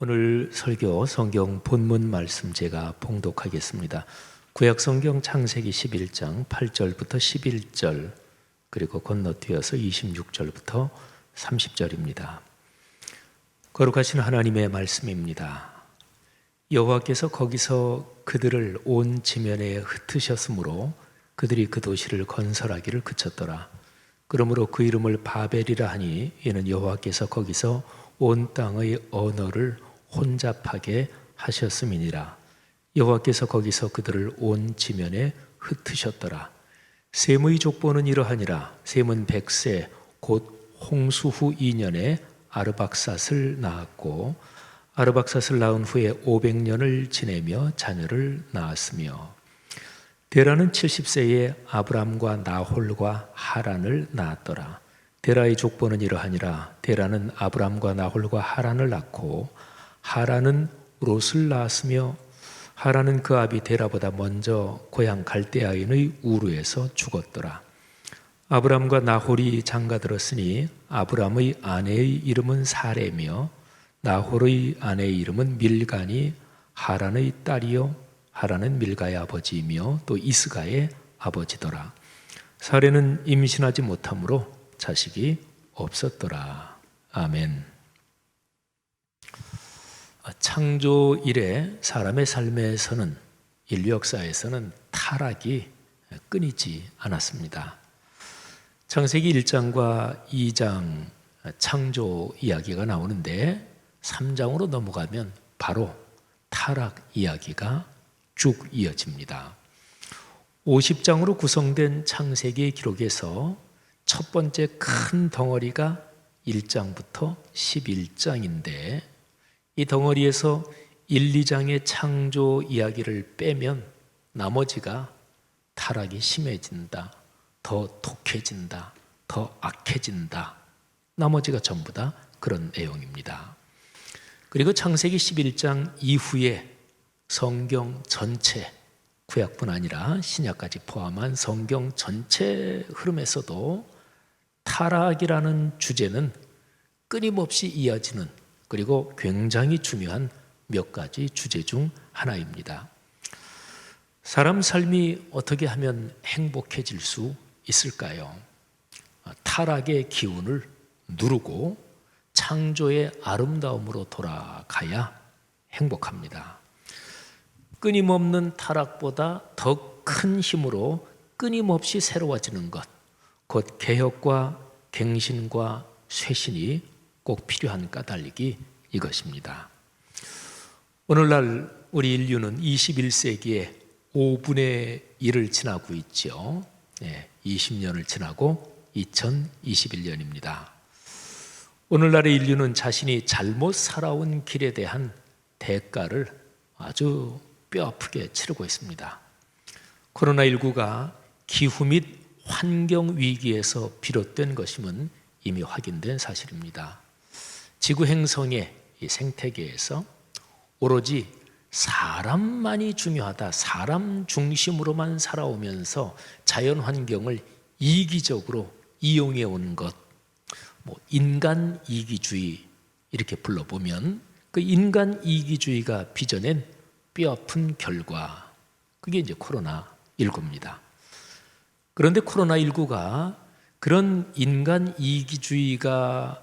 오늘 설교 성경 본문 말씀 제가 봉독하겠습니다. 구약 성경 창세기 11장 8절부터 11절 그리고 건너뛰어서 26절부터 30절입니다. 거룩하신 하나님의 말씀입니다. 여호와께서 거기서 그들을 온 지면에 흩으셨으므로 그들이 그 도시를 건설하기를 그쳤더라. 그러므로 그 이름을 바벨이라 하니 이는 여호와께서 거기서 온 땅의 언어를 혼잡하게 하셨음이니라. 여호와께서 거기서 그들을 온 지면에 흩으셨더라. 셈의 족보는 이러하니라. 셈은 100세 곧 홍수 후 2년에 아르박삿을 낳았고 아르박삿을 낳은 후에 500년을 지내며 자녀를 낳았으며 데라는 70세에 아브람과 나홀과 하란을 낳았더라. 데라의 족보는 이러하니라. 데라는 아브람과 나홀과 하란을 낳고 하란은 롯을 낳았으며 하란은 그 아비 데라보다 먼저 고향 갈대아인의 우르에서 죽었더라. 아브람과 나홀이 장가들었으니 아브람의 아내의 이름은 사레며 나홀의 아내의 이름은 밀가니 하란의 딸이요 하란은 밀가의 아버지이며 또 이스가의 아버지더라. 사레는 임신하지 못하므로 자식이 없었더라. 아멘. 창조 이래 사람의 삶에서는 인류 역사에서는 타락이 끊이지 않았습니다. 창세기 1장과 2장 창조 이야기가 나오는데 3장으로 넘어가면 바로 타락 이야기가 쭉 이어집니다. 50장으로 구성된 창세기 기록에서 첫 번째 큰 덩어리가 1장부터 11장인데 이 덩어리에서 1, 2장의 창조 이야기를 빼면 나머지가 타락이 심해진다, 더 독해진다, 더 악해진다. 나머지가 전부 다 그런 내용입니다. 그리고 창세기 11장 이후에 성경 전체, 구약뿐 아니라 신약까지 포함한 성경 전체 흐름에서도 타락이라는 주제는 끊임없이 이어지는 그리고 굉장히 중요한 몇 가지 주제 중 하나입니다. 사람 삶이 어떻게 하면 행복해질 수 있을까요? 타락의 기운을 누르고 창조의 아름다움으로 돌아가야 행복합니다. 끊임없는 타락보다 더 큰 힘으로 끊임없이 새로워지는 것, 곧 개혁과 갱신과 쇄신이 꼭 필요한 까닭이 이것입니다. 오늘날 우리 인류는 21세기에 5분의 1을 지나고 있죠. 20년을 지나고 2021년입니다. 오늘날의 인류는 자신이 잘못 살아온 길에 대한 대가를 아주 뼈아프게 치르고 있습니다. 코로나19가 기후 및 환경 위기에서 비롯된 것임은 이미 확인된 사실입니다. 지구 행성의 이 생태계에서 오로지 사람만이 중요하다, 사람 중심으로만 살아오면서 자연 환경을 이기적으로 이용해 온 것, 인간 이기주의 이렇게 불러보면 그 인간 이기주의가 빚어낸 뼈아픈 결과, 그게 이제 코로나19입니다. 그런데 코로나19가 그런 인간 이기주의가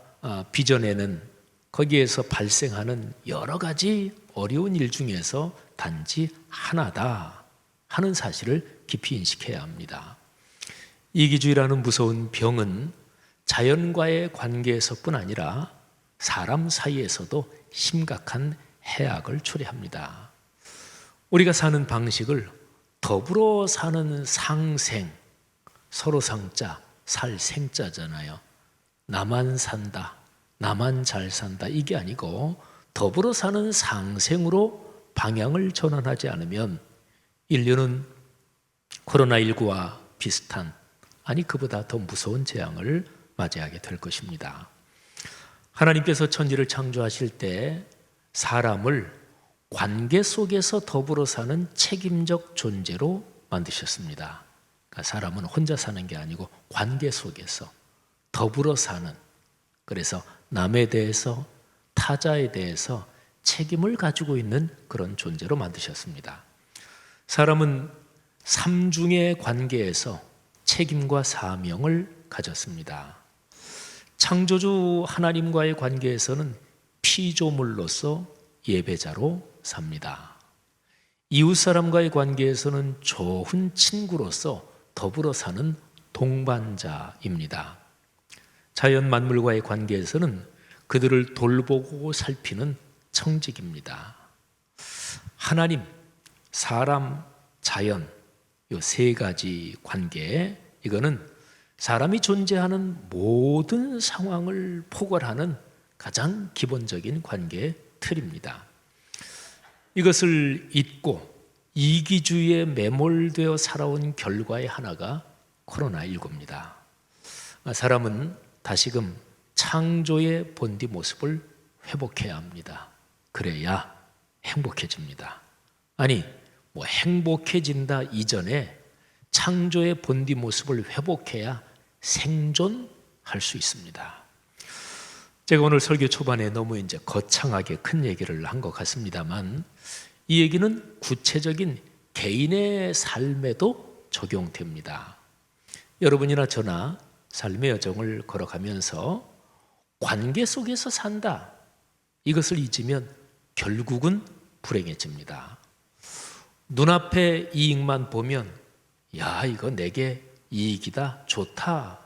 빚어내는 거기에서 발생하는 여러 가지 어려운 일 중에서 단지 하나다 하는 사실을 깊이 인식해야 합니다. 이기주의라는 무서운 병은 자연과의 관계에서뿐 아니라 사람 사이에서도 심각한 해악을 초래합니다. 우리가 사는 방식을 더불어 사는 상생, 서로 상자, 살 생자잖아요. 나만 산다, 나만 잘 산다 이게 아니고 더불어 사는 상생으로 방향을 전환하지 않으면 인류는 코로나19와 비슷한, 아니 그보다 더 무서운 재앙을 맞이하게 될 것입니다. 하나님께서 천지를 창조하실 때 사람을 관계 속에서 더불어 사는 책임적 존재로 만드셨습니다. 그러니까 사람은 혼자 사는 게 아니고 관계 속에서 더불어 사는, 그래서 남에 대해서 타자에 대해서 책임을 가지고 있는 그런 존재로 만드셨습니다. 사람은 삼중의 관계에서 책임과 사명을 가졌습니다. 창조주 하나님과의 관계에서는 피조물로서 예배자로 삽니다. 이웃 사람과의 관계에서는 좋은 친구로서 더불어 사는 동반자입니다. 자연 만물과의 관계에서는 그들을 돌보고 살피는 청직입니다. 하나님, 사람, 자연, 이 세 가지 관계, 이거는 사람이 존재하는 모든 상황을 포괄하는 가장 기본적인 관계의 틀입니다. 이것을 잊고 이기주의에 매몰되어 살아온 결과의 하나가 코로나19입니다. 사람은 다시금 창조의 본디 모습을 회복해야 합니다. 그래야 행복해집니다. 아니, 행복해진다 이전에 창조의 본디 모습을 회복해야 생존할 수 있습니다. 제가 오늘 설교 초반에 너무 거창하게 큰 얘기를 한 것 같습니다만, 이 얘기는 구체적인 개인의 삶에도 적용됩니다. 여러분이나 저나 삶의 여정을 걸어가면서 관계 속에서 산다, 이것을 잊으면 결국은 불행해집니다. 눈앞의 이익만 보면 야, 이거 내게 이익이다, 좋다,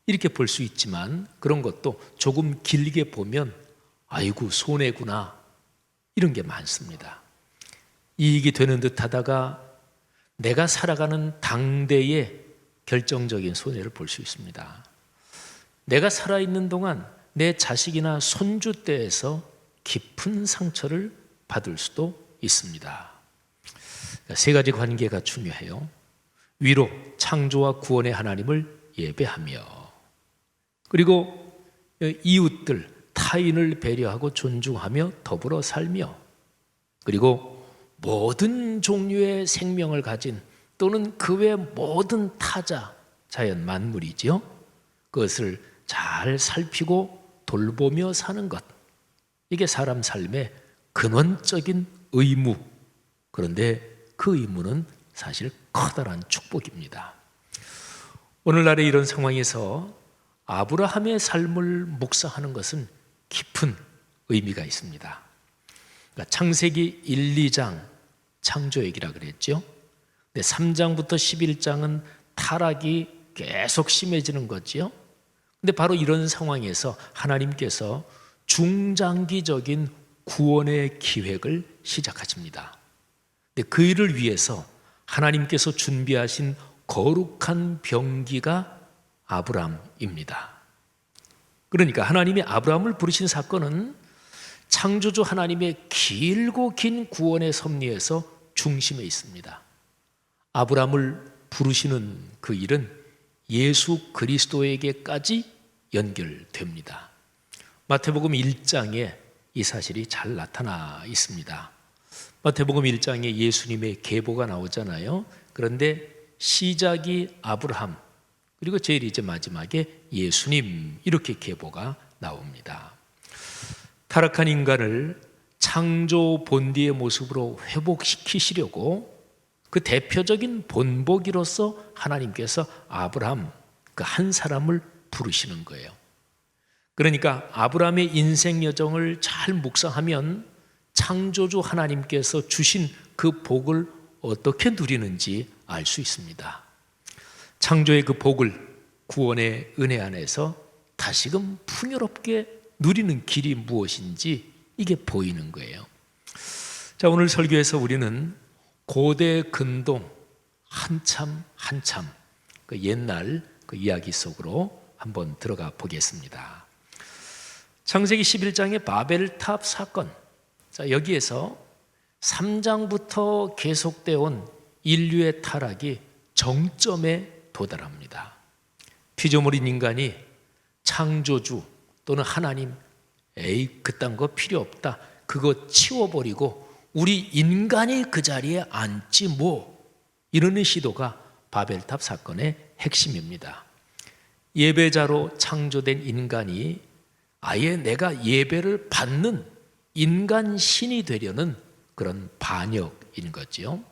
이렇게 볼 수 있지만, 그런 것도 조금 길게 보면 아이고 손해구나, 이런 게 많습니다. 이익이 되는 듯 하다가 내가 살아가는 당대의 결정적인 손해를 볼 수 있습니다. 내가 살아있는 동안 내 자식이나 손주 때에서 깊은 상처를 받을 수도 있습니다. 세 가지 관계가 중요해요. 위로, 창조와 구원의 하나님을 예배하며, 그리고 이웃들, 타인을 배려하고 존중하며 더불어 살며, 그리고 모든 종류의 생명을 가진 또는 그 외 모든 타자, 자연 만물이지요. 그것을 잘 살피고 돌보며 사는 것, 이게 사람 삶의 근원적인 의무. 그런데 그 의무는 사실 커다란 축복입니다. 오늘날의 이런 상황에서 아브라함의 삶을 묵상하는 것은 깊은 의미가 있습니다. 그러니까 창세기 1, 2장 창조 얘기라 그랬죠. 근데 3장부터 11장은 타락이 계속 심해지는 거지요. 근데 바로 이런 상황에서 하나님께서 중장기적인 구원의 기획을 시작하십니다. 근데 그 일을 위해서 하나님께서 준비하신 거룩한 병기가 아브람입니다. 그러니까 하나님이 아브람을 부르신 사건은 창조주 하나님의 길고 긴 구원의 섭리에서 중심에 있습니다. 아브람을 부르시는 그 일은 예수 그리스도에게까지 연결됩니다. 마태복음 1장에 이 사실이 잘 나타나 있습니다. 마태복음 1장에 예수님의 계보가 나오잖아요. 그런데 시작이 아브라함, 그리고 제일 마지막에 예수님, 이렇게 계보가 나옵니다. 타락한 인간을 창조 본디의 모습으로 회복시키시려고 그 대표적인 본보기로서 하나님께서 아브라함, 그 한 사람을 부르시는 거예요. 그러니까 아브라함의 인생 여정을 잘 묵상하면 창조주 하나님께서 주신 그 복을 어떻게 누리는지 알 수 있습니다. 창조의 그 복을 구원의 은혜 안에서 다시금 풍요롭게 누리는 길이 무엇인지 이게 보이는 거예요. 자, 오늘 설교에서 우리는 고대 근동 한참 그 옛날 그 이야기 속으로 한번 들어가 보겠습니다. 창세기 11장의 바벨탑 사건, 자, 여기에서 3장부터 계속되어 온 인류의 타락이 정점에 도달합니다. 피조물인 인간이 창조주 또는 하나님, 에이 그딴 거 필요 없다, 그거 치워버리고 우리 인간이 그 자리에 앉지 뭐, 이러는 시도가 바벨탑 사건의 핵심입니다. 예배자로 창조된 인간이 아예 내가 예배를 받는 인간 신이 되려는 그런 반역인 거지요.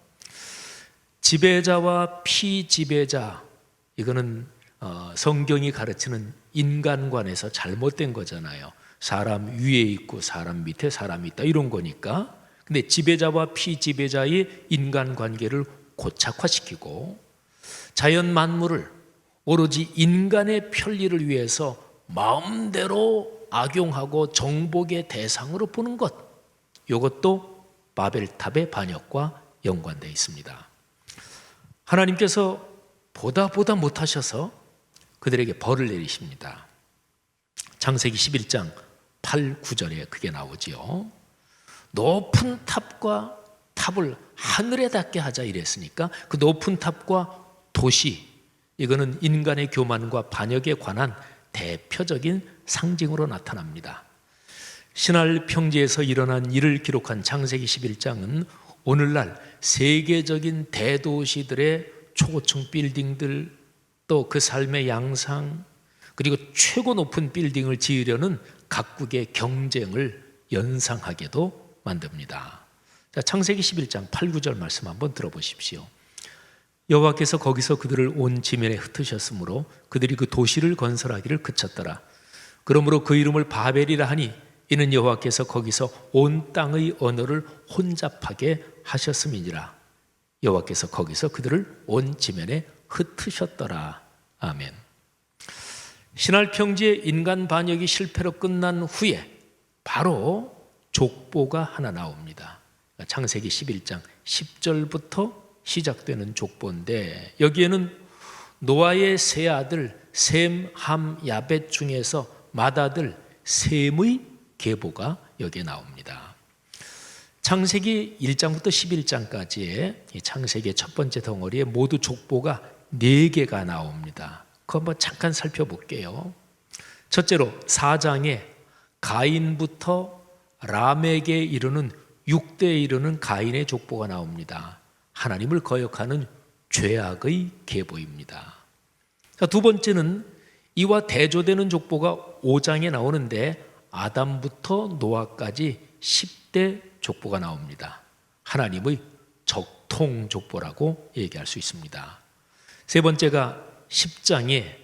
지배자와 피지배자, 이거는 성경이 가르치는 인간관에서 잘못된 거잖아요. 사람 위에 있고 사람 밑에 사람이 있다, 이런 거니까. 근데 지배자와 피지배자의 인간관계를 고착화시키고 자연 만물을 오로지 인간의 편리를 위해서 마음대로 악용하고 정복의 대상으로 보는 것, 이것도 바벨탑의 반역과 연관되어 있습니다. 하나님께서 보다 못하셔서 그들에게 벌을 내리십니다. 창세기 11장 8, 9절에 그게 나오지요. 높은 탑과 탑을 하늘에 닿게 하자 이랬으니까 그 높은 탑과 도시, 이거는 인간의 교만과 반역에 관한 대표적인 상징으로 나타납니다. 신할 평지에서 일어난 일을 기록한 창세기 11장은 오늘날 세계적인 대도시들의 초고층 빌딩들, 또 그 삶의 양상, 그리고 최고 높은 빌딩을 지으려는 각국의 경쟁을 연상하게도 만듭니다. 자, 창세기 11장 8, 9절 말씀 한번 들어보십시오. 여호와께서 거기서 그들을 온 지면에 흩으셨으므로 그들이 그 도시를 건설하기를 그쳤더라. 그러므로 그 이름을 바벨이라 하니 이는 여호와께서 거기서 온 땅의 언어를 혼잡하게 하셨음이니라. 여호와께서 거기서 그들을 온 지면에 흩으셨더라. 아멘. 신할 평지의 인간 반역이 실패로 끝난 후에 바로 족보가 하나 나옵니다. 창세기 11장 10절부터 시작되는 족보인데, 여기에는 노아의 세 아들 셈, 함, 야벳 중에서 맏아들 셈의 계보가 여기에 나옵니다. 창세기 1장부터 11장까지의 이 창세기의 첫 번째 덩어리에 모두 족보가 4개가 나옵니다. 그거 한번 잠깐 살펴볼게요. 첫째로 4장에 가인부터 라멕에 이르는 6대에 이르는 가인의 족보가 나옵니다. 하나님을 거역하는 죄악의 계보입니다. 두 번째는 이와 대조되는 족보가 5장에 나오는데 아담부터 노아까지 10대 족보가 나옵니다. 하나님의 적통 족보라고 얘기할 수 있습니다. 세 번째가 10장에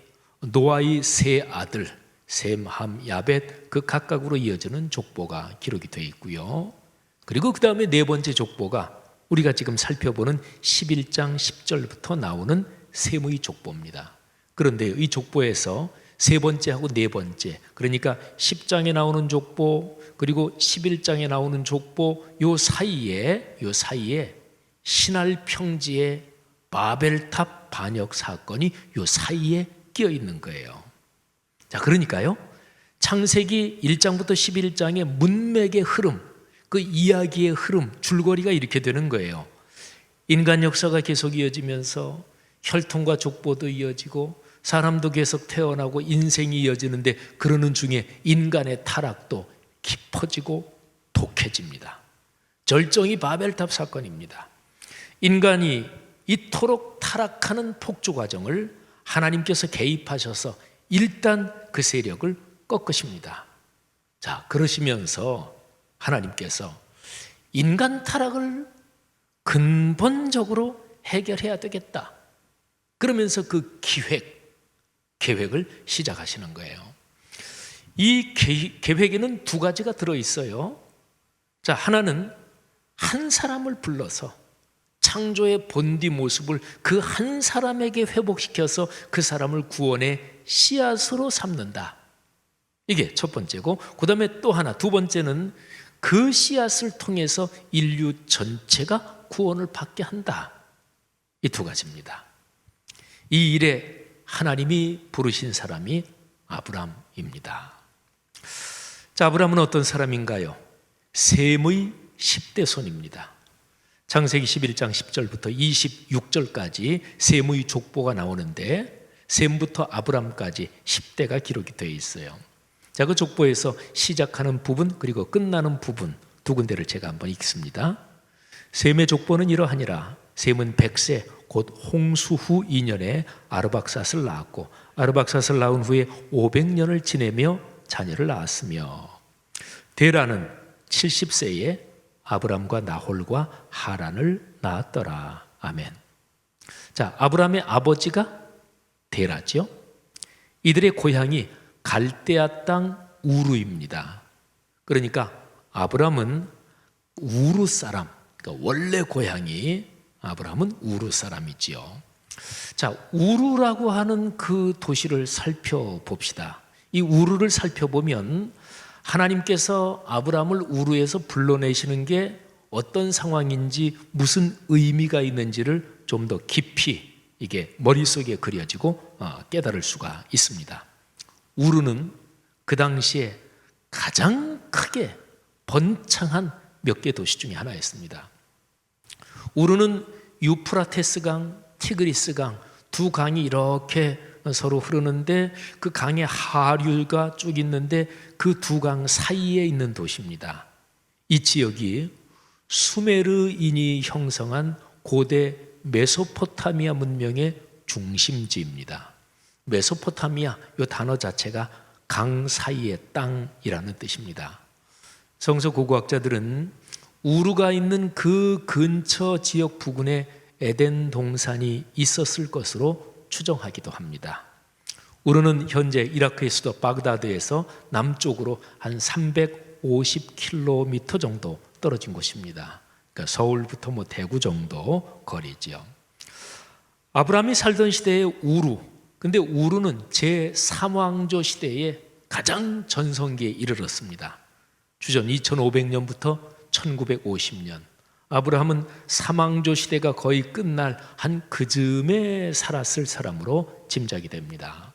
노아의 세 아들 셈, 함, 야벳 그 각각으로 이어지는 족보가 기록이 되어 있고요. 그리고 그 다음에 네 번째 족보가 우리가 지금 살펴보는 11장 10절부터 나오는 셈의 족보입니다. 그런데 이 족보에서 세 번째하고 네 번째, 그러니까 10장에 나오는 족보 그리고 11장에 나오는 족보, 요 사이에 신할 평지의 바벨탑 반역 사건이 요 사이에 끼어 있는 거예요. 자, 그러니까요, 창세기 1장부터 11장의 문맥의 흐름, 그 이야기의 흐름, 줄거리가 이렇게 되는 거예요. 인간 역사가 계속 이어지면서 혈통과 족보도 이어지고 사람도 계속 태어나고 인생이 이어지는데, 그러는 중에 인간의 타락도 깊어지고 독해집니다. 절정이 바벨탑 사건입니다. 인간이 이토록 타락하는 폭주 과정을 하나님께서 개입하셔서 일단 그 세력을 꺾으십니다. 자, 그러시면서 하나님께서 인간 타락을 근본적으로 해결해야 되겠다, 그러면서 그 계획을 시작하시는 거예요. 이 계획에는 두 가지가 들어있어요. 자, 하나는 한 사람을 불러서 창조의 본디 모습을 그 한 사람에게 회복시켜서 그 사람을 구원의 씨앗으로 삼는다. 이게 첫 번째고, 그 다음에 또 하나, 두 번째는 그 씨앗을 통해서 인류 전체가 구원을 받게 한다. 이 두 가지입니다. 이 일에 하나님이 부르신 사람이 아브람입니다. 자, 아브람은 어떤 사람인가요? 셈의 10대 손입니다. 창세기 11장 10절부터 26절까지 셈의 족보가 나오는데, 셈부터 아브람까지 10대가 기록이 되어 있어요. 자, 그 족보에서 시작하는 부분 그리고 끝나는 부분 두 군데를 제가 한번 읽습니다. 셈의 족보는 이러하니라. 셈은 100세 곧 홍수 후 2년에 아르박삿을 낳았고, 아르박삿을 낳은 후에 500년을 지내며 자녀를 낳았으며, 데라는 70세에 아브람과 나홀과 하란을 낳았더라. 아멘. 자, 아브람의 아버지가 데라죠. 이들의 고향이 갈대아 땅 우르입니다. 그러니까 아브람은 우르 사람, 그러니까 원래 고향이 아브람은 우르 사람이지요. 자, 우르라고 하는 그 도시를 살펴봅시다. 이 우르를 살펴보면 하나님께서 아브람을 우르에서 불러내시는 게 어떤 상황인지 무슨 의미가 있는지를 좀 더 깊이 이게 머릿속에 그려지고 깨달을 수가 있습니다. 우르는 그 당시에 가장 크게 번창한 몇 개 도시 중에 하나였습니다. 우르는 유프라테스강, 티그리스강 두 강이 이렇게 서로 흐르는데 그 강의 하류가 쭉 있는데 그 두 강 사이에 있는 도시입니다. 이 지역이 수메르인이 형성한 고대 메소포타미아 문명의 중심지입니다. 메소포타미아 이 단어 자체가 강 사이의 땅이라는 뜻입니다. 성서 고고학자들은 우르가 있는 그 근처 지역 부근에 에덴 동산이 있었을 것으로 추정하기도 합니다. 우르는 현재 이라크의 수도 바그다드에서 남쪽으로 한 350km 정도 떨어진 곳입니다. 그러니까 서울부터 대구 정도 거리지요. 아브라함이 살던 시대의 우르, 근데 우르는 제3왕조 시대에 가장 전성기에 이르렀습니다. 주전 2500년부터 1950년. 아브라함은 삼왕조 시대가 거의 끝날 한 그즈음에 살았을 사람으로 짐작이 됩니다.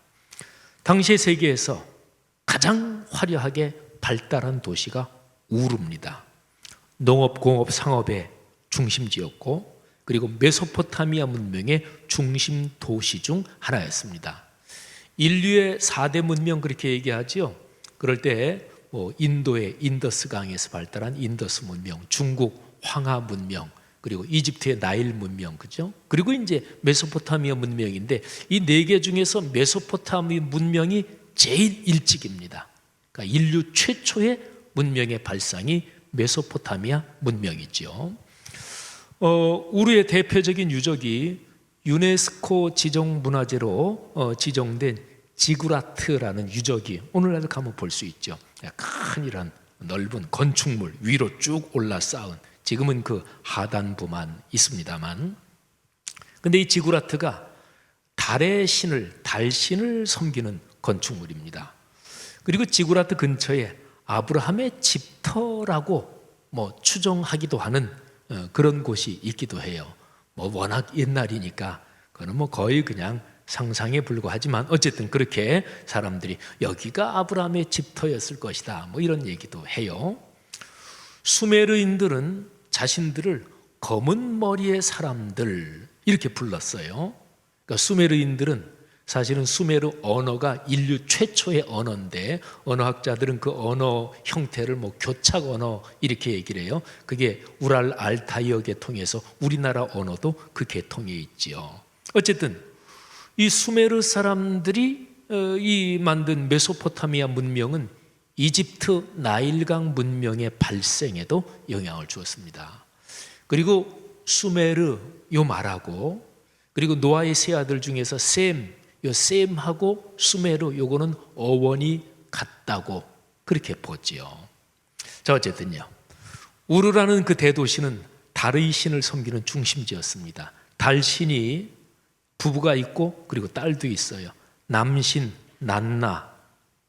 당시 세계에서 가장 화려하게 발달한 도시가 우르입니다. 농업, 공업, 상업의 중심지였고 그리고 메소포타미아 문명의 중심 도시 중 하나였습니다. 인류의 4대 문명 그렇게 얘기하죠. 그럴 때 인도의 인더스강에서 발달한 인더스 문명, 중국 황하 문명, 그리고 이집트의 나일 문명, 그죠? 그리고 이제 메소포타미아 문명인데 이 네 개 중에서 메소포타미아 문명이 제일 일찍입니다. 그러니까 인류 최초의 문명의 발상이 메소포타미아 문명이죠. 우르의 대표적인 유적이 유네스코 지정 문화재로 지정된 지구라트라는 유적이 오늘날도 가면 볼 수 있죠. 큰 이런 넓은 건축물 위로 쭉 올라 쌓은, 지금은 그 하단부만 있습니다만, 근데 이 지구라트가 달의 신을, 달신을 섬기는 건축물입니다. 그리고 지구라트 근처에 아브라함의 집터라고 추정하기도 하는 그런 곳이 있기도 해요. 워낙 옛날이니까 그거는 거의 그냥 상상에 불과하지만 어쨌든 그렇게 사람들이 여기가 아브라함의 집터였을 것이다 이런 얘기도 해요. 수메르인들은 자신들을 검은 머리의 사람들 이렇게 불렀어요. 그러니까 수메르인들은 사실은 수메르 언어가 인류 최초의 언어인데 언어학자들은 그 언어 형태를 교착 언어 이렇게 얘기를 해요. 그게 우랄 알타이어 계통에서 우리나라 언어도 그 계통에 있지요. 어쨌든 이 수메르 사람들이 이 만든 메소포타미아 문명은 이집트 나일강 문명의 발생에도 영향을 주었습니다. 그리고 수메르 요 말하고 그리고 노아의 세 아들 중에서 요 셈하고 수메르 요거는 어원이 같다고 그렇게 보지요. 자, 어쨌든요. 우르라는 그 대도시는 달의 신을 섬기는 중심지였습니다. 달신이 부부가 있고 그리고 딸도 있어요. 남신 난나,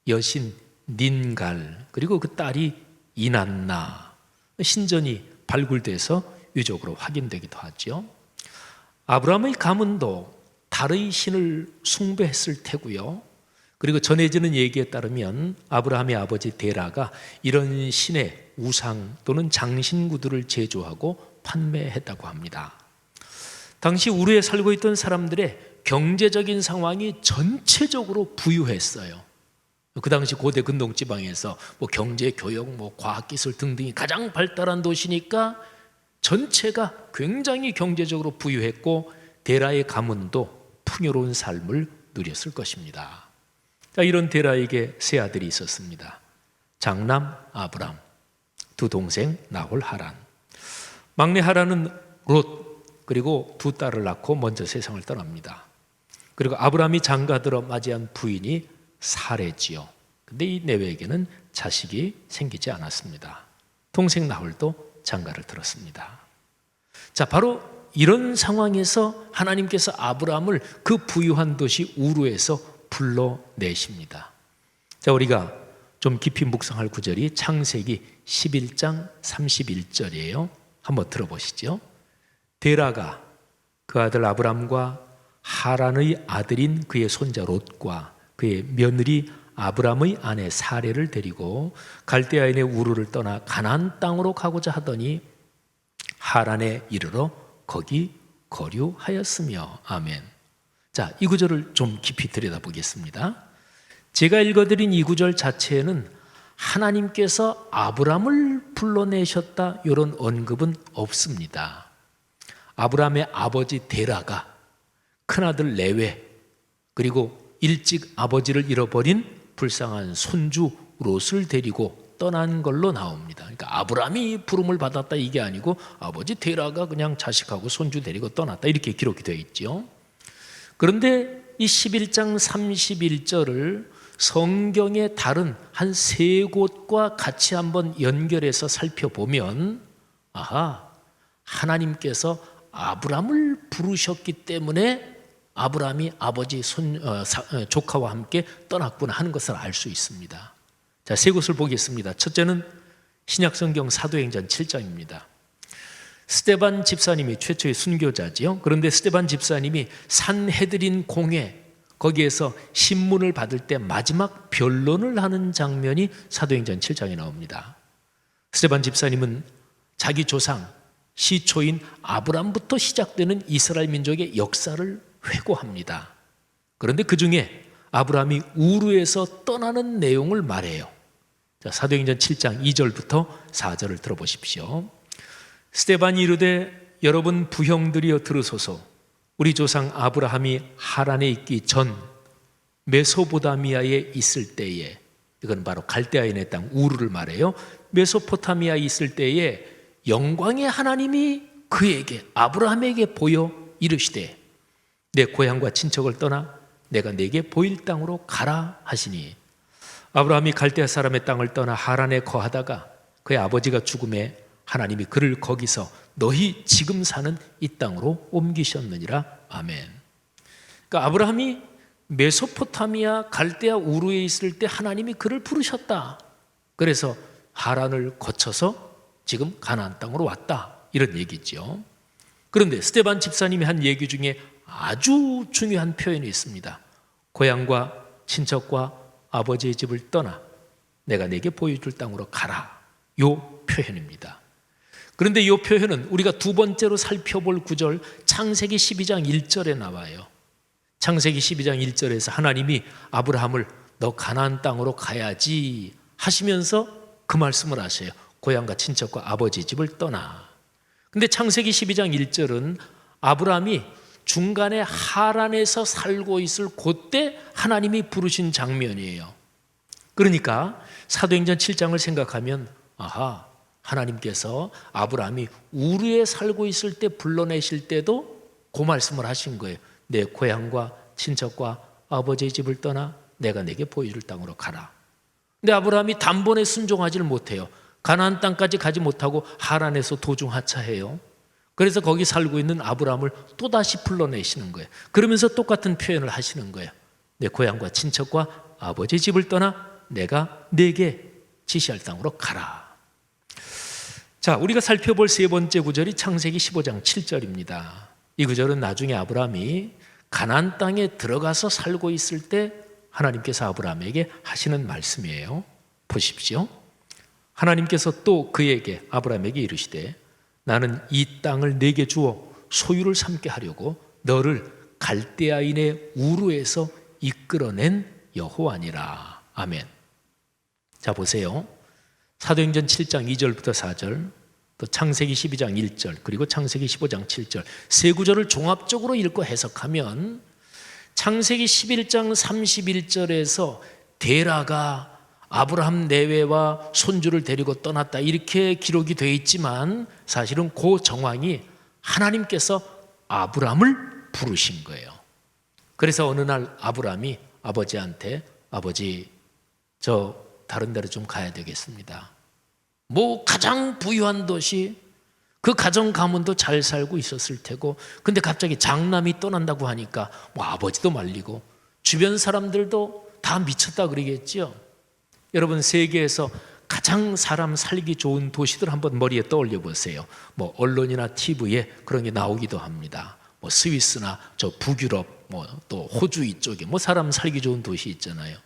여신 닌갈, 그리고 그 딸이 이난나. 신전이 발굴돼서 유적으로 확인되기도 하죠. 아브라함의 가문도 달의 신을 숭배했을 테고요. 그리고 전해지는 얘기에 따르면 아브라함의 아버지 데라가 이런 신의 우상 또는 장신구들을 제조하고 판매했다고 합니다. 당시 우르에 살고 있던 사람들의 경제적인 상황이 전체적으로 부유했어요. 그 당시 고대 근동지방에서 경제, 교육, 과학기술 등등이 가장 발달한 도시니까 전체가 굉장히 경제적으로 부유했고 데라의 가문도 풍요로운 삶을 누렸을 것입니다. 자, 이런 데라에게 세 아들이 있었습니다. 장남 아브람, 두 동생 나홀, 하란. 막내 하란은 롯, 그리고 두 딸을 낳고 먼저 세상을 떠납니다. 그리고 아브라함이 장가들어 맞이한 부인이 사레지요. 근데 이 내외에게는 자식이 생기지 않았습니다. 동생 나홀도 장가를 들었습니다. 자, 바로 이런 상황에서 하나님께서 아브라함을 그 부유한 도시 우르에서 불러내십니다. 자, 우리가 좀 깊이 묵상할 구절이 창세기 11장 31절이에요. 한번 들어보시죠. 데라가 그 아들 아브람과 하란의 아들인 그의 손자 롯과 그의 며느리 아브람의 아내 사레를 데리고 갈대아인의 우르를 떠나 가나안 땅으로 가고자 하더니 하란에 이르러 거기 거류하였으며. 아멘. 자, 이 구절을 좀 깊이 들여다보겠습니다. 제가 읽어드린 이 구절 자체에는 하나님께서 아브람을 불러내셨다 이런 언급은 없습니다. 아브람의 아버지 데라가 큰아들 레웨 그리고 일찍 아버지를 잃어버린 불쌍한 손주 롯을 데리고 떠난 걸로 나옵니다. 그러니까 아브람이 부름을 받았다 이게 아니고 아버지 데라가 그냥 자식하고 손주 데리고 떠났다 이렇게 기록이 되어 있죠. 그런데 이 11장 31절을 성경의 다른 한 세 곳과 같이 한번 연결해서 살펴보면 하나님께서 아브람을 부르셨기 때문에 아브람이 아버지 조카와 함께 떠났구나 하는 것을 알 수 있습니다. 자, 세 곳을 보겠습니다. 첫째는 신약성경 사도행전 7장입니다. 스데반 집사님이 최초의 순교자지요. 그런데 스데반 집사님이 산헤드린 공회 거기에서 신문을 받을 때 마지막 변론을 하는 장면이 사도행전 7장에 나옵니다. 스데반 집사님은 자기 조상 시초인 아브람부터 시작되는 이스라엘 민족의 역사를 회고합니다. 그런데 그 중에 아브람이 우르에서 떠나는 내용을 말해요. 자, 사도행전 7장 2절부터 4절을 들어보십시오. 스데반이 이르되 여러분 부형들이여 들으소서. 우리 조상 아브라함이 하란에 있기 전 메소포타미아에 있을 때에, 이건 바로 갈대아인의 땅 우르를 말해요. 메소포타미아에 있을 때에 영광의 하나님이 그에게 아브라함에게 보여 이르시되 내 고향과 친척을 떠나 내가 내게 보일 땅으로 가라 하시니 아브라함이 갈대아 사람의 땅을 떠나 하란에 거하다가 그의 아버지가 죽음에 하나님이 그를 거기서 너희 지금 사는 이 땅으로 옮기셨느니라. 아멘. 그러니까 아브라함이 메소포타미아 갈대아 우르에 있을 때 하나님이 그를 부르셨다. 그래서 하란을 거쳐서 지금 가나안 땅으로 왔다. 이런 얘기죠. 그런데 스데반 집사님이 한 얘기 중에 아주 중요한 표현이 있습니다. 고향과 친척과 아버지의 집을 떠나 내가 내게 보여줄 땅으로 가라. 요 표현입니다. 그런데 이 표현은 우리가 두 번째로 살펴볼 구절 창세기 12장 1절에 나와요. 창세기 12장 1절에서 하나님이 아브라함을 너 가나안 땅으로 가야지 하시면서 그 말씀을 하세요. 고향과 친척과 아버지 집을 떠나. 근데 창세기 12장 1절은 아브라함이 중간에 하란에서 살고 있을 그때 하나님이 부르신 장면이에요. 그러니까 사도행전 7장을 생각하면 하나님께서 아브라함이 우르에 살고 있을 때 불러내실 때도 그 말씀을 하신 거예요. 내 고향과 친척과 아버지의 집을 떠나 내가 내게 보여줄 땅으로 가라. 근데 아브라함이 단번에 순종하지를 못해요. 가나안 땅까지 가지 못하고 하란에서 도중 하차해요. 그래서 거기 살고 있는 아브라함을 또다시 불러내시는 거예요. 그러면서 똑같은 표현을 하시는 거예요. 내 고향과 친척과 아버지의 집을 떠나 내가 내게 지시할 땅으로 가라. 자, 우리가 살펴볼 세 번째 구절이 창세기 15장 7절입니다. 이 구절은 나중에 아브라함이 가나안 땅에 들어가서 살고 있을 때 하나님께서 아브라함에게 하시는 말씀이에요. 보십시오. 하나님께서 또 그에게 아브라함에게 이르시되 나는 이 땅을 내게 주어 소유를 삼게 하려고 너를 갈대아인의 우르에서 이끌어낸 여호와니라. 아멘. 자, 보세요. 사도행전 7장 2절부터 4절, 또 창세기 12장 1절, 그리고 창세기 15장 7절 세 구절을 종합적으로 읽고 해석하면 창세기 11장 31절에서 데라가 아브라함 내외와 손주를 데리고 떠났다 이렇게 기록이 되어 있지만 사실은 그 정황이 하나님께서 아브라함을 부르신 거예요. 그래서 어느 날 아브라함이 아버지한테 아버지 저 다른 데로 좀 가야 되겠습니다. 뭐 가장 부유한 도시 그 가정 가문도 잘 살고 있었을 테고 근데 갑자기 장남이 떠난다고 하니까 뭐 아버지도 말리고 주변 사람들도 다 미쳤다 그러겠죠. 여러분 세계에서 가장 사람 살기 좋은 도시들 한번 머리에 떠올려 보세요. 뭐 언론이나 TV에 그런 게 나오기도 합니다. 뭐 스위스나 저 북유럽 뭐 또 호주 이쪽에 뭐 사람 살기 좋은 도시 있잖아요.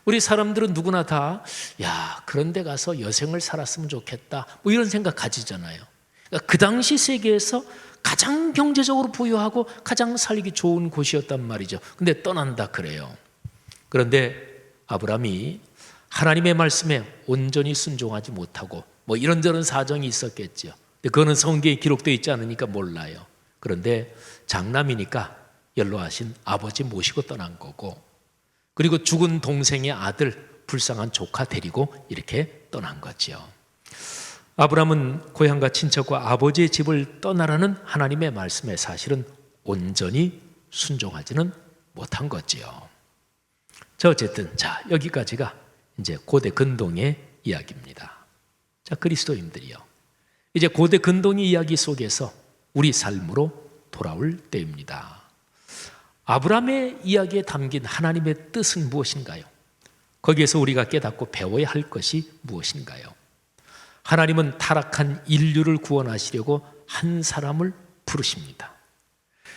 우리 사람들은 누구나 다 야, 그런 데 가서 여생을 살았으면 좋겠다 뭐 이런 생각 가지잖아요. 그러니까 그 당시 세계에서 가장 경제적으로 부유하고 가장 살기 좋은 곳이었단 말이죠. 근데 떠난다 그래요. 그런데 아브라함이 하나님의 말씀에 온전히 순종하지 못하고 뭐 이런저런 사정이 있었겠죠. 근데 그거는 성경에 기록되어 있지 않으니까 몰라요. 그런데 장남이니까 연로하신 아버지 모시고 떠난 거고 그리고 죽은 동생의 아들 불쌍한 조카 데리고 이렇게 떠난 거죠. 아브라함은 고향과 친척과 아버지의 집을 떠나라는 하나님의 말씀에 사실은 온전히 순종하지는 못한 거지요. 자, 어쨌든 여기까지가 이제 고대 근동의 이야기입니다. 자, 그리스도인들이요. 이제 고대 근동의 이야기 속에서 우리 삶으로 돌아올 때입니다. 아브라함의 이야기에 담긴 하나님의 뜻은 무엇인가요? 거기에서 우리가 깨닫고 배워야 할 것이 무엇인가요? 하나님은 타락한 인류를 구원하시려고 한 사람을 부르십니다.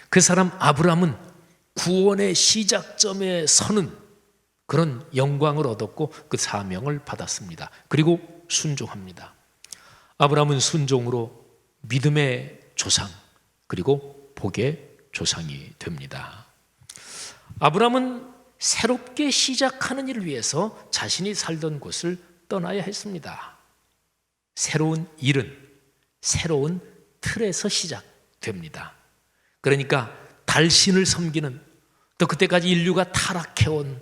그 사람 아브라함은 구원의 시작점에 서는 그런 영광을 얻었고 그 사명을 받았습니다. 그리고 순종합니다. 아브라함은 순종으로 믿음의 조상 그리고 복의 조상이 됩니다. 아브라함은 새롭게 시작하는 일을 위해서 자신이 살던 곳을 떠나야 했습니다. 새로운 일은 새로운 틀에서 시작됩니다. 그러니까 달신을 섬기는 또 그때까지 인류가 타락해온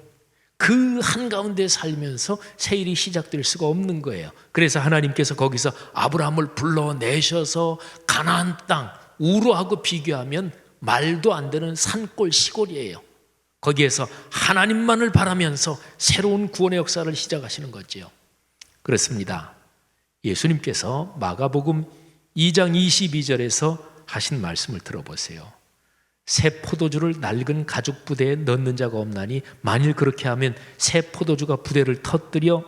그 한가운데 살면서 새 일이 시작될 수가 없는 거예요. 그래서 하나님께서 거기서 아브라함을 불러내셔서 가나안 땅 우르하고 비교하면 말도 안 되는 산골 시골이에요. 거기에서 하나님만을 바라면서 새로운 구원의 역사를 시작하시는 거죠. 그렇습니다. 예수님께서 마가복음 2장 22절에서 하신 말씀을 들어보세요. 새 포도주를 낡은 가죽 부대에 넣는 자가 없나니 만일 그렇게 하면 새 포도주가 부대를 터뜨려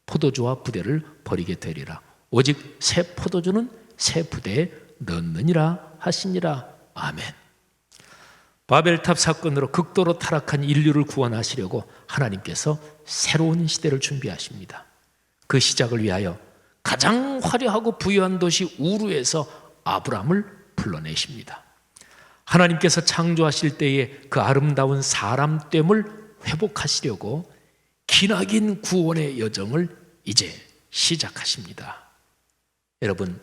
포도주와 부대를 버리게 되리라. 오직 새 포도주는 새 부대에 넣느니라 하시니라. 아멘. 바벨탑 사건으로 극도로 타락한 인류를 구원하시려고 하나님께서 새로운 시대를 준비하십니다. 그 시작을 위하여 가장 화려하고 부유한 도시 우르에서 아브라함을 불러내십니다. 하나님께서 창조하실 때에 그 아름다운 사람됨을 회복하시려고 기나긴 구원의 여정을 이제 시작하십니다. 여러분,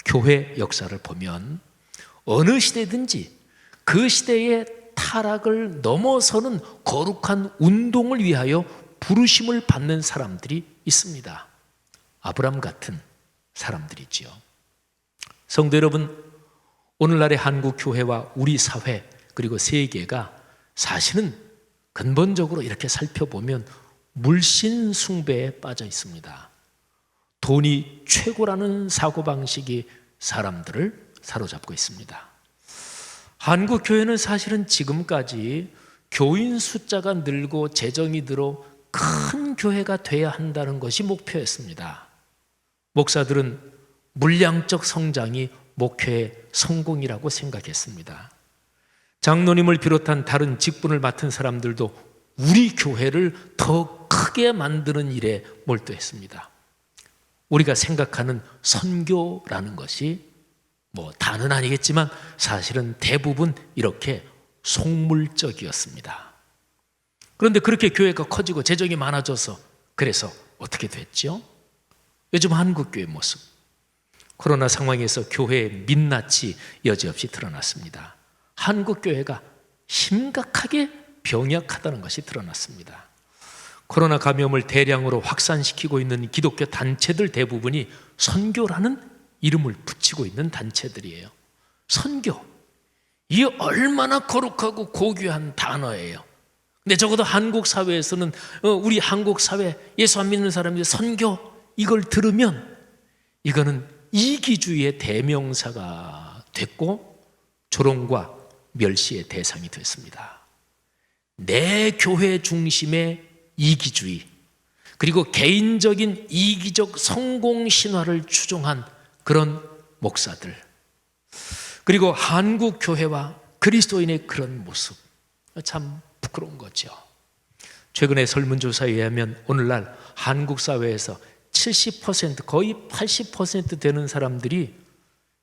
교회 역사를 보면 어느 시대든지 그 시대의 타락을 넘어서는 거룩한 운동을 위하여 부르심을 받는 사람들이 있습니다. 아브라함 같은 사람들이지요. 성도 여러분, 오늘날의 한국 교회와 우리 사회 그리고 세계가 사실은 근본적으로 이렇게 살펴보면 물신 숭배에 빠져 있습니다. 돈이 최고라는 사고방식이 사람들을 사로잡고 있습니다. 한국 교회는 사실은 지금까지 교인 숫자가 늘고 재정이 들어 큰 교회가 돼야 한다는 것이 목표였습니다. 목사들은 물량적 성장이 목회의 성공이라고 생각했습니다. 장로님을 비롯한 다른 직분을 맡은 사람들도 우리 교회를 더 크게 만드는 일에 몰두했습니다. 우리가 생각하는 선교라는 것이 다는 아니겠지만 사실은 대부분 이렇게 속물적이었습니다. 그런데 그렇게 교회가 커지고 재정이 많아져서 그래서 어떻게 됐죠? 요즘 한국교회 모습, 코로나 상황에서 교회의 민낯이 여지없이 드러났습니다. 한국교회가 심각하게 병약하다는 것이 드러났습니다. 코로나 감염을 대량으로 확산시키고 있는 기독교 단체들 대부분이 선교라는 이름을 붙이고 있는 단체들이에요. 선교, 이게 얼마나 거룩하고 고귀한 단어예요. 근데 적어도 한국 사회에서는 우리 한국 사회 예수 안 믿는 사람들이 선교 이걸 들으면 이거는 이기주의의 대명사가 됐고 조롱과 멸시의 대상이 됐습니다. 내 교회 중심의 이기주의, 그리고 개인적인 이기적 성공 신화를 추종한 그런 목사들, 그리고 한국 교회와 그리스도인의 그런 모습, 참 부끄러운 거죠. 최근에 설문조사에 의하면 오늘날 한국 사회에서 70% 거의 80% 되는 사람들이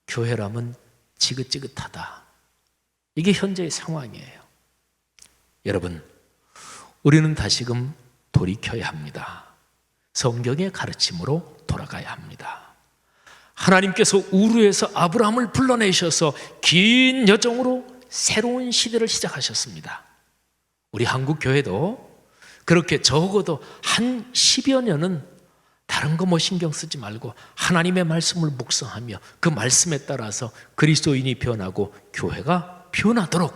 교회라면 지긋지긋하다. 이게 현재의 상황이에요. 여러분, 우리는 다시금 돌이켜야 합니다. 성경의 가르침으로 돌아가야 합니다. 하나님께서 우르에서 아브라함을 불러내셔서 긴 여정으로 새로운 시대를 시작하셨습니다. 우리 한국 교회도 그렇게 적어도 한 10여 년은 다른 거 뭐 신경 쓰지 말고 하나님의 말씀을 묵상하며 그 말씀에 따라서 그리스도인이 변하고 교회가 변하도록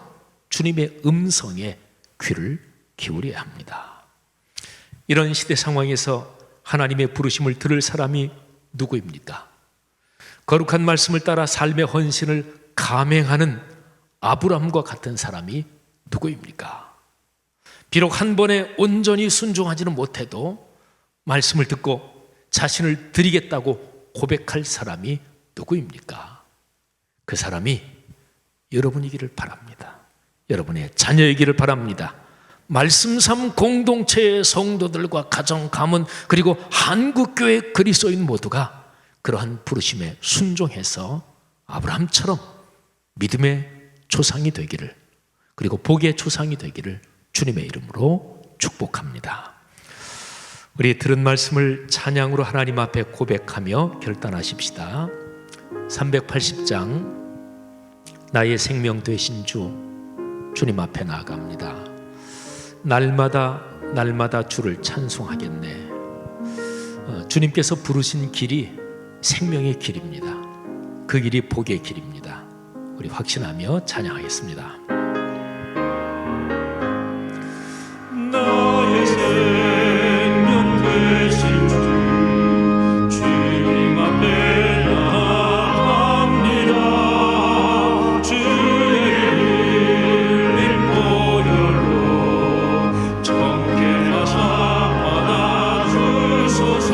주님의 음성에 귀를 기울여야 합니다. 이런 시대 상황에서 하나님의 부르심을 들을 사람이 누구입니까? 거룩한 말씀을 따라 삶의 헌신을 감행하는 아브라함과 같은 사람이 누구입니까? 비록 한 번에 온전히 순종하지는 못해도 말씀을 듣고 자신을 드리겠다고 고백할 사람이 누구입니까? 그 사람이 여러분이기를 바랍니다. 여러분의 자녀이기를 바랍니다. 말씀삼 공동체의 성도들과 가정, 가문, 그리고 한국교회 그리스도인 모두가 그러한 부르심에 순종해서 아브라함처럼 믿음의 조상이 되기를, 그리고 복의 조상이 되기를 주님의 이름으로 축복합니다. 우리 들은 말씀을 찬양으로 하나님 앞에 고백하며 결단하십시다. 380장 나의 생명 되신 주, 주님 앞에 나아갑니다. 날마다 주를 찬송하겠네. 주님께서 부르신 길이 생명의 길입니다. 그 길이 복의 길입니다. 우리 확신하며 찬양하겠습니다. 나의 생명 되신 주, 주님 앞에 나아갑니다. 주의 흘린 보혈로 정결하사 받아주소서.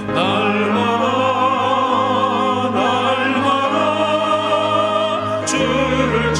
날마다 주를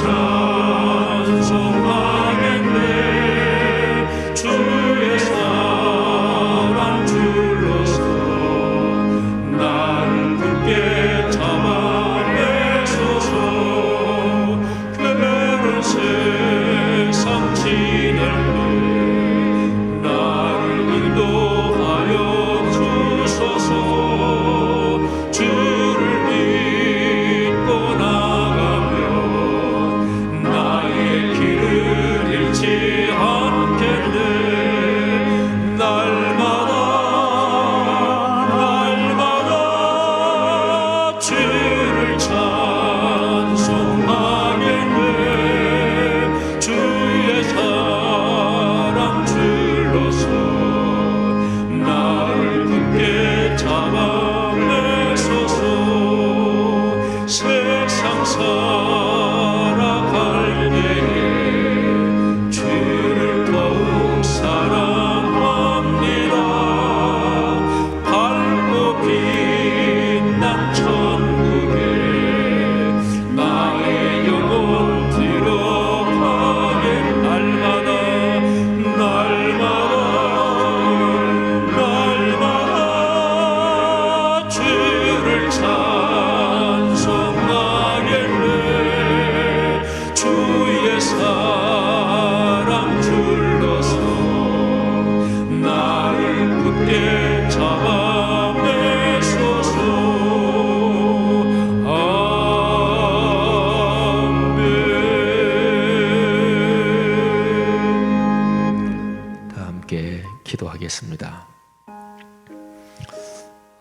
기도하겠습니다.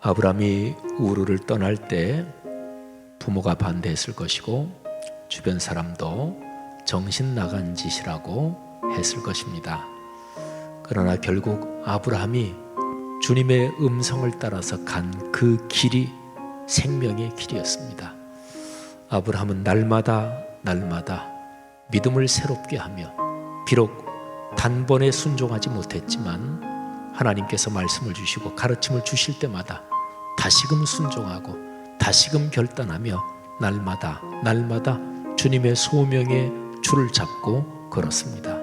아브라함이 우르를 떠날 때 부모가 반대했을 것이고 주변 사람도 정신 나간 짓이라고 했을 것입니다. 그러나 결국 아브라함이 주님의 음성을 따라서 간 그 길이 생명의 길이었습니다. 아브라함은 날마다 믿음을 새롭게 하며 비록 단번에 순종하지 못했지만 하나님께서 말씀을 주시고 가르침을 주실 때마다 다시금 순종하고 다시금 결단하며 날마다 주님의 소명의 줄을 잡고 걸었습니다.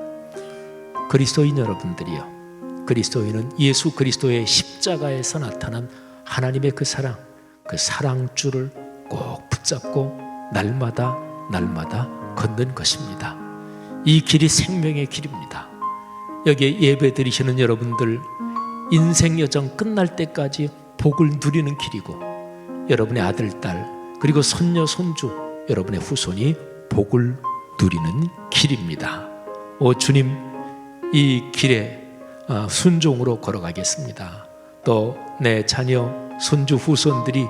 그리스도인 여러분들이요, 그리스도인은 예수 그리스도의 십자가에서 나타난 하나님의 그 사랑줄을 꼭 붙잡고 날마다 걷는 것입니다. 이 길이 생명의 길입니다. 여기에 예배 드리시는 여러분들, 인생 여정 끝날 때까지 복을 누리는 길이고 여러분의 아들, 딸, 그리고 손녀, 손주, 여러분의 후손이 복을 누리는 길입니다. 오 주님, 이 길에 순종으로 걸어가겠습니다. 또 내 자녀, 손주, 후손들이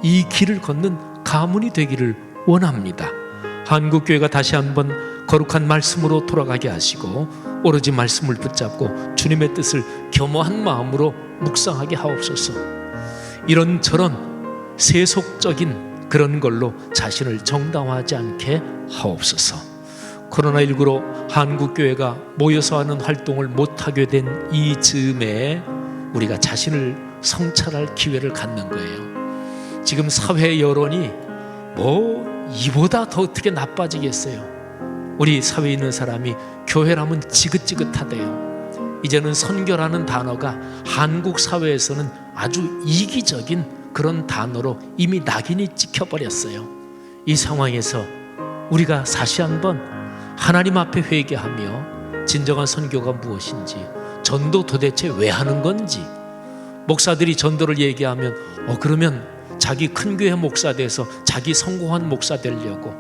이 길을 걷는 가문이 되기를 원합니다. 한국교회가 다시 한번 거룩한 말씀으로 돌아가게 하시고 오로지 말씀을 붙잡고 주님의 뜻을 겸허한 마음으로 묵상하게 하옵소서. 이런저런 세속적인 그런 걸로 자신을 정당화하지 않게 하옵소서. 코로나19로 한국교회가 모여서 하는 활동을 못하게 된 이 즈음에 우리가 자신을 성찰할 기회를 갖는 거예요. 지금 사회 여론이 이보다 더 어떻게 나빠지겠어요. 우리 사회에 있는 사람이 교회라면 지긋지긋하대요. 이제는 선교라는 단어가 한국 사회에서는 아주 이기적인 그런 단어로 이미 낙인이 찍혀버렸어요. 이 상황에서 우리가 다시 한번 하나님 앞에 회개하며 진정한 선교가 무엇인지, 전도 도대체 왜 하는 건지, 목사들이 전도를 얘기하면 그러면 자기 큰 교회 목사 돼서 자기 성공한 목사 되려고.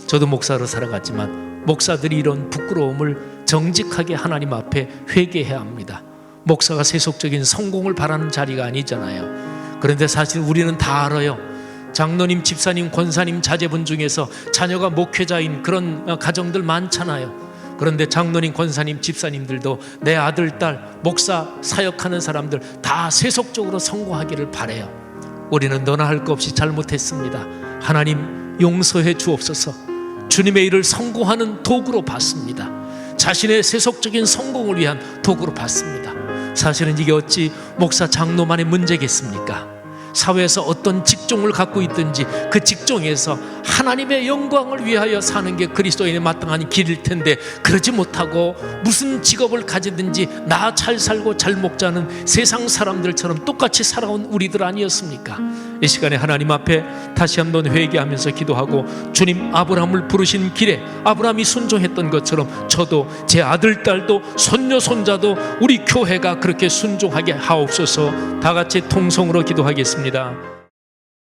저도 목사로 살아갔지만 목사들이 이런 부끄러움을 정직하게 하나님 앞에 회개해야 합니다. 목사가 세속적인 성공을 바라는 자리가 아니잖아요. 그런데 사실 우리는 다 알아요. 장로님, 집사님, 권사님 자제분 중에서 자녀가 목회자인 그런 가정들 많잖아요. 그런데 장로님, 권사님, 집사님들도 내 아들, 딸, 목사 사역하는 사람들 다 세속적으로 성공하기를 바라요. 우리는 너나 할 것 없이 잘못했습니다. 하나님 용서해 주옵소서. 주님의 일을 성공하는 도구로 봤습니다. 자신의 세속적인 성공을 위한 도구로 봤습니다. 사실은 이게 어찌 목사 장로만의 문제겠습니까? 사회에서 어떤 직종을 갖고 있든지 그 직종에서 하나님의 영광을 위하여 사는 게 그리스도인의 마땅한 길일 텐데, 그러지 못하고 무슨 직업을 가지든지 나 잘 살고 잘 먹자는 세상 사람들처럼 똑같이 살아온 우리들 아니었습니까? 이 시간에 하나님 앞에 다시 한번 회개하면서 기도하고, 주님 아브라함을 부르신 길에 아브라함이 순종했던 것처럼 저도 제 아들, 딸도 손녀, 손자도 우리 교회가 그렇게 순종하게 하옵소서. 다 같이 통성으로 기도하겠습니다.